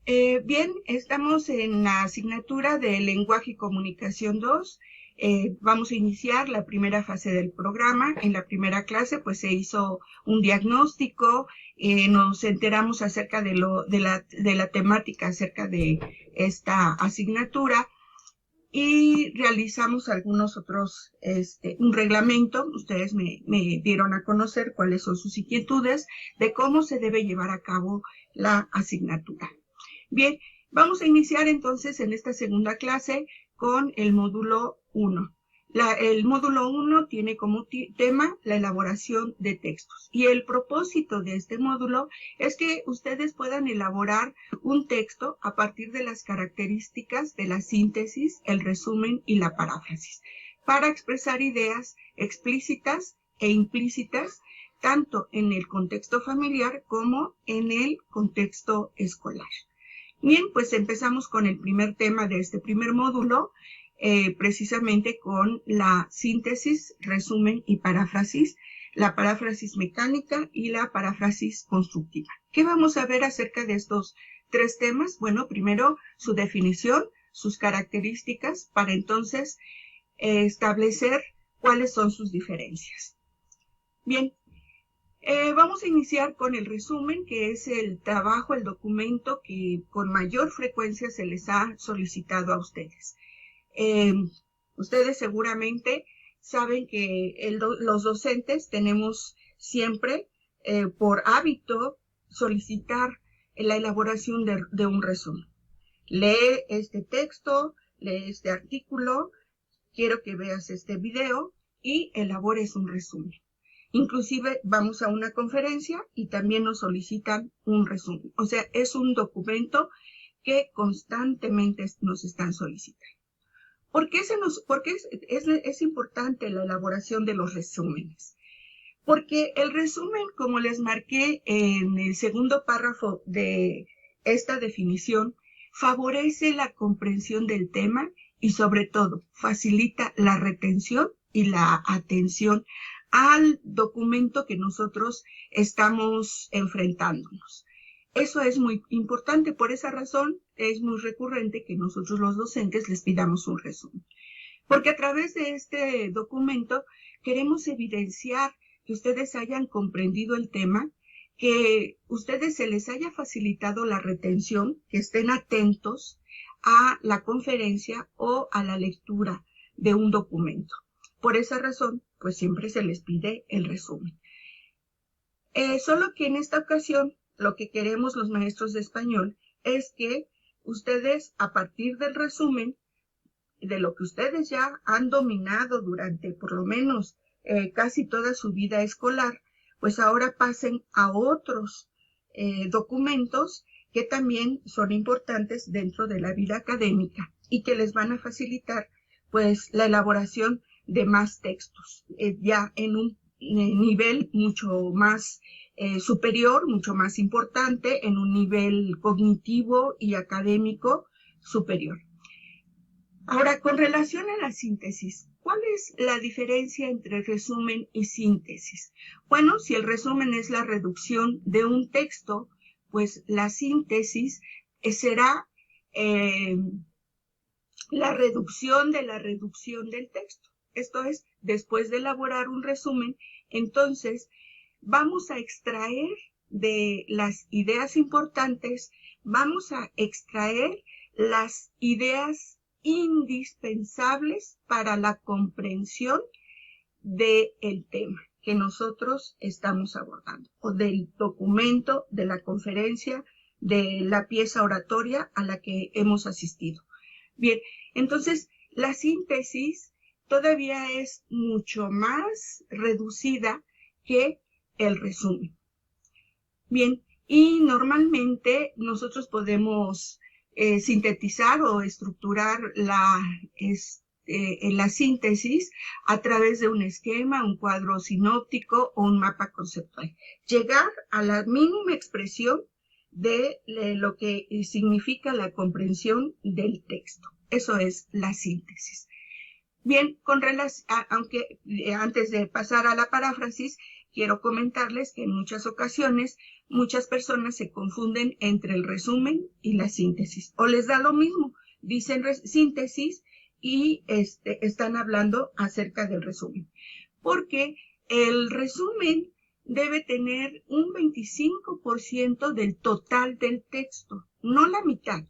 Bien, estamos en la asignatura de Lenguaje y Comunicación 2. Vamos a iniciar la primera fase del programa. En la primera clase, pues se hizo un diagnóstico, nos enteramos acerca de la temática acerca de esta asignatura y realizamos algunos otros, un reglamento. Ustedes me dieron a conocer cuáles son sus inquietudes de cómo se debe llevar a cabo la asignatura. Bien, vamos a iniciar entonces en esta segunda clase con el módulo 1. El módulo 1 tiene como tema la elaboración de textos y el propósito de este módulo es que ustedes puedan elaborar un texto a partir de las características de la síntesis, el resumen y la paráfrasis para expresar ideas explícitas e implícitas tanto en el contexto familiar como en el contexto escolar. Bien, pues empezamos con el primer tema de este primer módulo, precisamente con la síntesis, resumen y paráfrasis, la paráfrasis mecánica y la paráfrasis constructiva. ¿Qué vamos a ver acerca de estos tres temas? Bueno, primero su definición, sus características, para entonces establecer cuáles son sus diferencias. Bien. Vamos a iniciar con el resumen, que es el trabajo, el documento que con mayor frecuencia se les ha solicitado a ustedes. Ustedes seguramente saben que los docentes tenemos siempre por hábito solicitar la elaboración de un resumen. Lee este texto, lee este artículo, quiero que veas este video y elabores un resumen. Inclusive vamos a una conferencia y también nos solicitan un resumen. O sea, es un documento que constantemente nos están solicitando. ¿Por qué es importante la elaboración de los resúmenes? Porque el resumen, como les marqué en el segundo párrafo de esta definición, favorece la comprensión del tema y sobre todo facilita la retención y la atención al documento que nosotros estamos enfrentándonos. Eso es muy importante, por esa razón es muy recurrente que nosotros los docentes les pidamos un resumen. Porque a través de este documento queremos evidenciar que ustedes hayan comprendido el tema, que ustedes se les haya facilitado la retención, que estén atentos a la conferencia o a la lectura de un documento. Por esa razón, pues siempre se les pide el resumen. Solo que en esta ocasión, lo que queremos los maestros de español es que ustedes, a partir del resumen, de lo que ustedes ya han dominado durante por lo menos casi toda su vida escolar, pues ahora pasen a otros documentos que también son importantes dentro de la vida académica y que les van a facilitar pues la elaboración de más textos, ya en un nivel mucho más superior, mucho más importante, en un nivel cognitivo y académico superior. Ahora, con relación a la síntesis, ¿cuál es la diferencia entre resumen y síntesis? Bueno, si el resumen es la reducción de un texto, pues la síntesis será la reducción del texto. Esto es, después de elaborar un resumen, entonces vamos a extraer de las ideas importantes, vamos a extraer las ideas indispensables para la comprensión del tema que nosotros estamos abordando, o del documento, de la conferencia, de la pieza oratoria a la que hemos asistido. Bien, entonces la síntesis todavía es mucho más reducida que el resumen. Bien, y normalmente nosotros podemos sintetizar o estructurar la síntesis a través de un esquema, un cuadro sinóptico o un mapa conceptual. Llegar a la mínima expresión de lo que significa la comprensión del texto. Eso es la síntesis. Bien, aunque antes de pasar a la paráfrasis, quiero comentarles que en muchas ocasiones muchas personas se confunden entre el resumen y la síntesis, o les da lo mismo, dicen síntesis y están hablando acerca del resumen, porque el resumen debe tener un 25% del total del texto, no la mitad,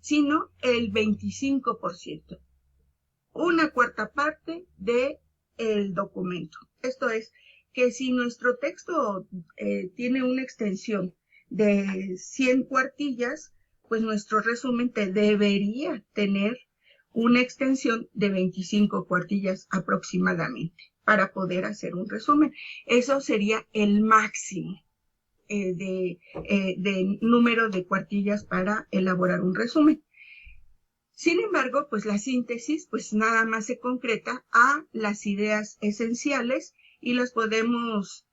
sino el 25%, una cuarta parte del documento. Esto es, que si nuestro texto tiene una extensión de 100 cuartillas, pues nuestro resumen debería tener una extensión de 25 cuartillas aproximadamente para poder hacer un resumen. Eso sería el máximo de número de cuartillas para elaborar un resumen. Sin embargo, pues la síntesis pues nada más se concreta a las ideas esenciales y las podemos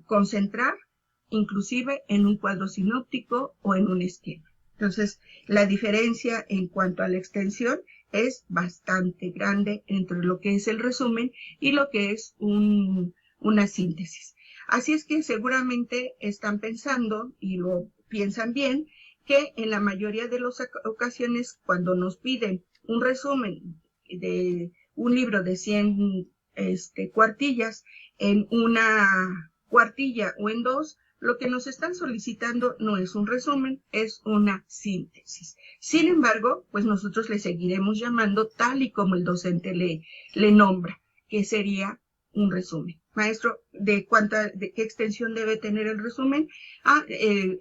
concentrar inclusive en un cuadro sinóptico o en un esquema. Entonces, la diferencia en cuanto a la extensión es bastante grande entre lo que es el resumen y lo que es una síntesis. Así es que seguramente están pensando, y lo piensan bien, que en la mayoría de las ocasiones cuando nos piden un resumen de un libro de 100 cuartillas en una cuartilla o en dos, lo que nos están solicitando no es un resumen, es una síntesis. Sin embargo, pues nosotros le seguiremos llamando tal y como el docente le nombra, que sería un resumen. Maestro, ¿de qué extensión debe tener el resumen?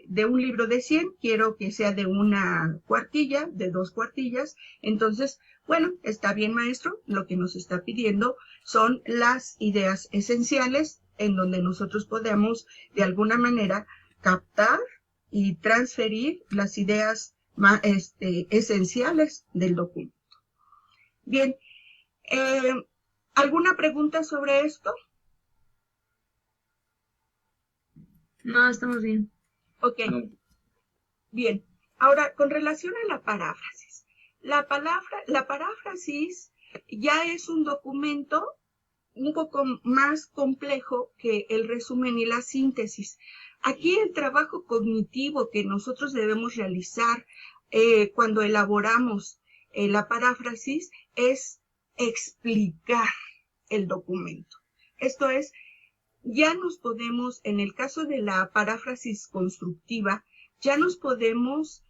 De un libro de 100, quiero que sea de una cuartilla, de 2 cuartillas. Entonces, bueno, está bien, maestro, lo que nos está pidiendo son las ideas esenciales en donde nosotros podemos, de alguna manera, captar y transferir las ideas esenciales del documento. Bien, ¿alguna pregunta sobre esto? No, estamos bien. Ok. No. Bien. Ahora, con relación a la paráfrasis. La paráfrasis ya es un documento un poco más complejo que el resumen y la síntesis. Aquí el trabajo cognitivo que nosotros debemos realizar cuando elaboramos la paráfrasis es explicar el documento. Esto es, ya nos podemos, en el caso de la paráfrasis constructiva, ya nos podemos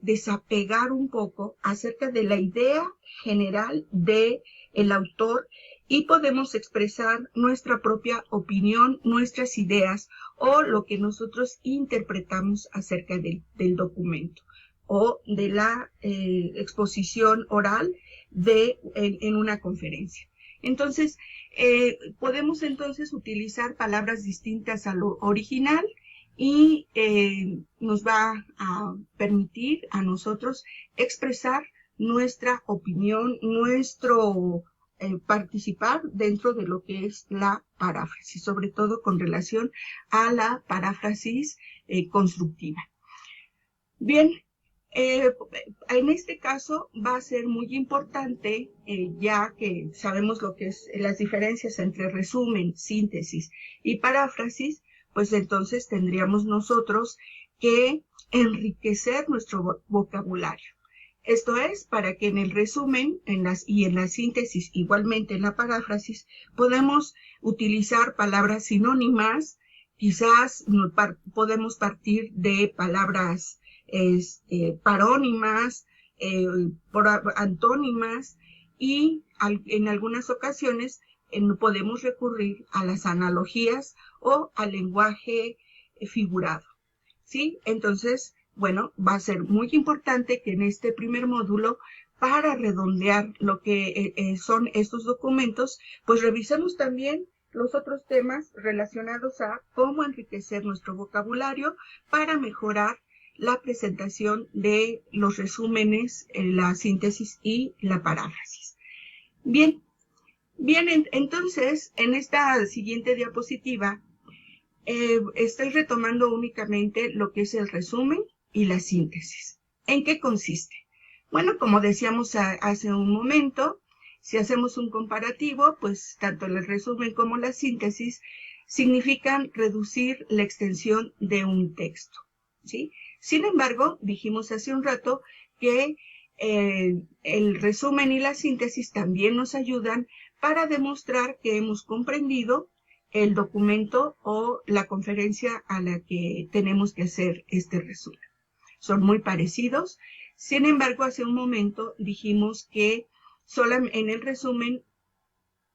desapegar un poco acerca de la idea general del autor y podemos expresar nuestra propia opinión, nuestras ideas o lo que nosotros interpretamos acerca del documento o de la exposición oral en una conferencia. Entonces, podemos entonces utilizar palabras distintas a lo original y nos va a permitir a nosotros expresar nuestra opinión, nuestro participar dentro de lo que es la paráfrasis, sobre todo con relación a la paráfrasis constructiva. Bien, en este caso va a ser muy importante, ya que sabemos lo que es las diferencias entre resumen, síntesis y paráfrasis, pues entonces tendríamos nosotros que enriquecer nuestro vocabulario. Esto es, para que en el resumen y en la síntesis, igualmente en la paráfrasis, podemos utilizar palabras sinónimas, quizás podemos partir de palabras parónimas, antónimas, y en algunas ocasiones podemos recurrir a las analogías o al lenguaje figurado, ¿sí? Entonces, bueno, va a ser muy importante que en este primer módulo, para redondear lo que son estos documentos, pues revisemos también los otros temas relacionados a cómo enriquecer nuestro vocabulario para mejorar la presentación de los resúmenes, la síntesis y la paráfrasis. Bien, entonces, en esta siguiente diapositiva, estoy retomando únicamente lo que es el resumen y la síntesis. ¿En qué consiste? Bueno, como decíamos hace un momento, si hacemos un comparativo, pues tanto el resumen como la síntesis significan reducir la extensión de un texto, ¿sí? Sin embargo, dijimos hace un rato que el resumen y la síntesis también nos ayudan para demostrar que hemos comprendido el documento o la conferencia a la que tenemos que hacer este resumen. Son muy parecidos. Sin embargo, hace un momento dijimos que en el resumen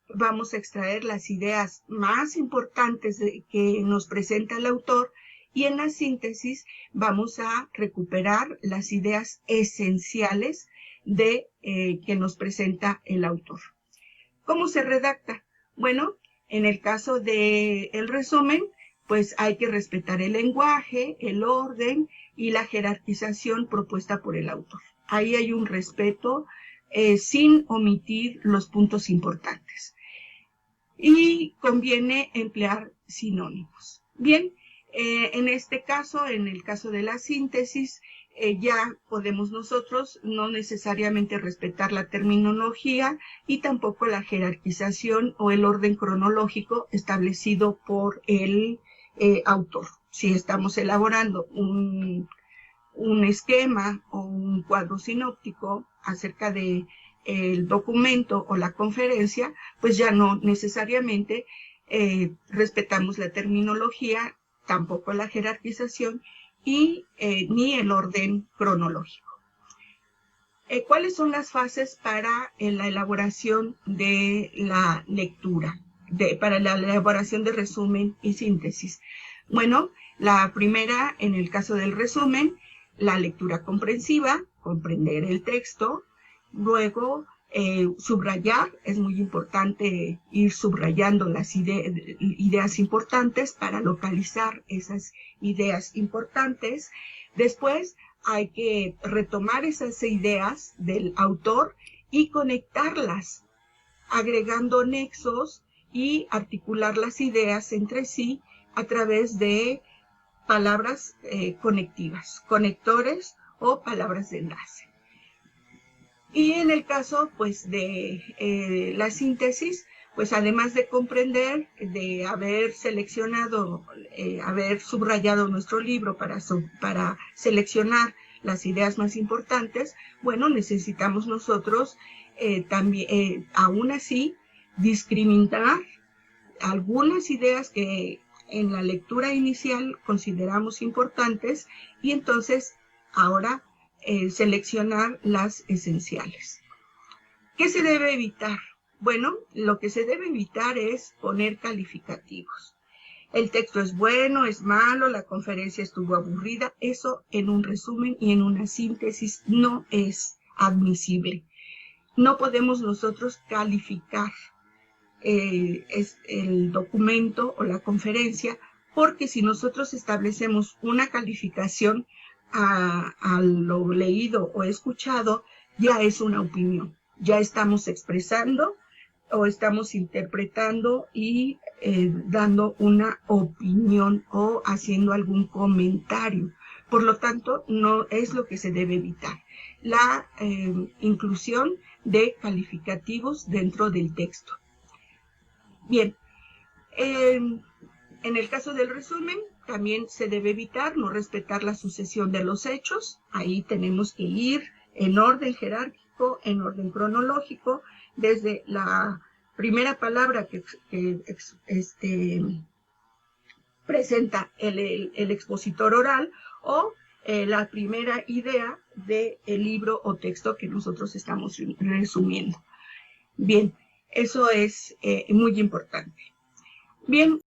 vamos a extraer las ideas más importantes que nos presenta el autor y en la síntesis vamos a recuperar las ideas esenciales que nos presenta el autor. ¿Cómo se redacta? Bueno, en el caso del resumen, pues hay que respetar el lenguaje, el orden y la jerarquización propuesta por el autor. Ahí hay un respeto sin omitir los puntos importantes. Y conviene emplear sinónimos. Bien, en este caso, en el caso de la síntesis, ya podemos nosotros no necesariamente respetar la terminología y tampoco la jerarquización o el orden cronológico establecido por el autor. Si estamos elaborando un esquema o un cuadro sinóptico acerca de el documento o la conferencia, pues ya no necesariamente respetamos la terminología, tampoco la jerarquización y ni el orden cronológico. ¿Cuáles son las fases para la elaboración de la lectura, para la elaboración de resumen y síntesis? Bueno, la primera, en el caso del resumen, la lectura comprensiva, comprender el texto, luego subrayar, es muy importante ir subrayando las ideas importantes para localizar esas ideas importantes. Después hay que retomar esas ideas del autor y conectarlas, agregando nexos y articular las ideas entre sí a través de palabras conectivas, conectores o palabras de enlace. Y en el caso, pues, de la síntesis, pues, además de comprender, de haber seleccionado, haber subrayado nuestro libro para seleccionar las ideas más importantes, bueno, necesitamos nosotros también, aún así, discriminar algunas ideas que en la lectura inicial consideramos importantes y entonces ahora seleccionar las esenciales. ¿Qué se debe evitar? Bueno, lo que se debe evitar es poner calificativos. El texto es bueno, es malo, la conferencia estuvo aburrida. Eso en un resumen y en una síntesis no es admisible. No podemos nosotros calificar el documento o la conferencia, porque si nosotros establecemos una calificación a lo leído o escuchado, ya es una opinión. Ya estamos expresando o estamos interpretando y dando una opinión o haciendo algún comentario. Por lo tanto, no es lo que se debe evitar. La inclusión de calificativos dentro del texto. Bien, en el caso del resumen, también se debe evitar no respetar la sucesión de los hechos. Ahí tenemos que ir en orden jerárquico, en orden cronológico, desde la primera palabra que presenta el expositor oral o la primera idea del libro o texto que nosotros estamos resumiendo. Bien, eso es muy importante. Bien,